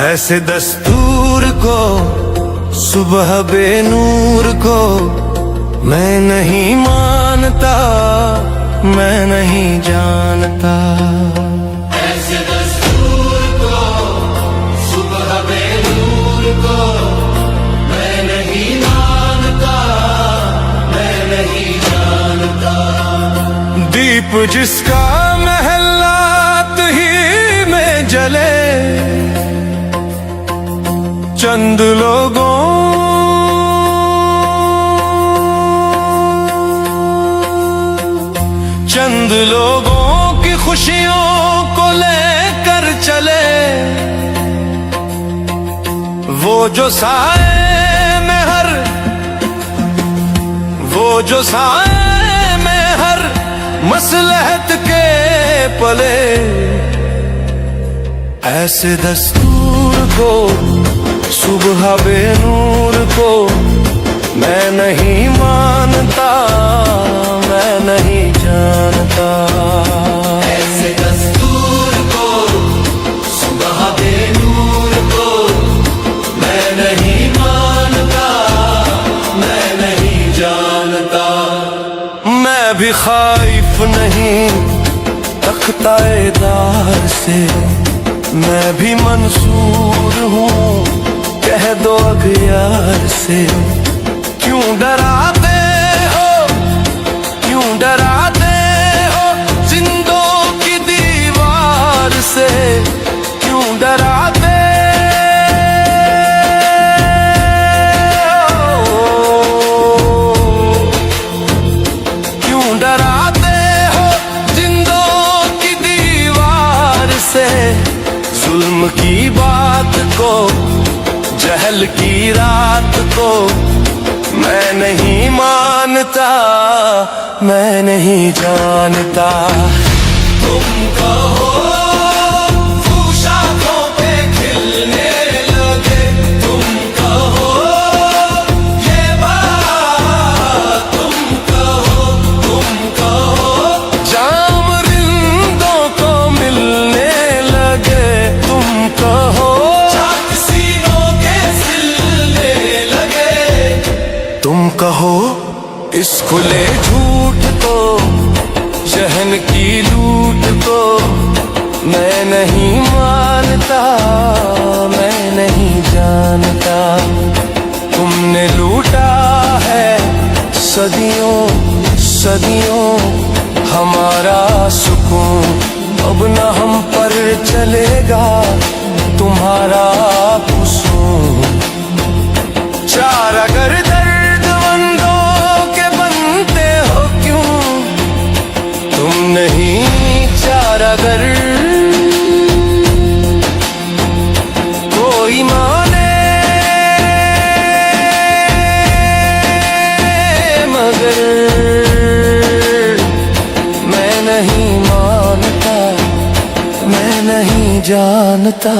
ऐसे दस्तूर को, सुबह बेनूर को मैं नहीं मानता, मैं नहीं जानता। ऐसे दस्तूर को, सुबह बेनूर को मैं नहीं मानता, मैं नहीं जानता। दीप जिसका महलात ही में जले, चंद लोगों की खुशियों को लेकर चले, वो जो साए में हर मसलहत के पले। ऐसे दस्तूर को, सुबह बेनूर को मैं नहीं मानता, मैं नहीं जानता। ऐसे दस्तूर को, सुबह बेनूर को मैं नहीं मानता, मैं नहीं जानता। मैं भी खाइफ नहीं तख्ताएदार से, मैं भी मंसूर हूँ कह दो अगियार से। क्यों डराते हो, क्यों डराते हो जिंदों की दीवार से, क्यों डराते हो, क्यों डराते हो जिंदों की दीवार से। जुल्म की बात को, जहल की रात को मैं नहीं मानता, मैं नहीं जानता। तुम कहो शाखों पे खिलने लगे, तुम कहो ये बात, तुम कहो जाम रिंदों को मिलने लगे, तुम कहो सीनों के सिलने लगे, तुम कहो इस खुले झूठ को, जहन की लूट को मैं नहीं मानता, मैं नहीं जानता। तुमने लूटा है सदियों सदियों हमारा सुकून, अब न हम पर चलेगा तुम्हारा कुसून। चार अगर दर्दमंदों के बनते हो क्यों, तुम नहीं चार अगर कोई माने मगर मैं नहीं मानता, मैं नहीं जानता।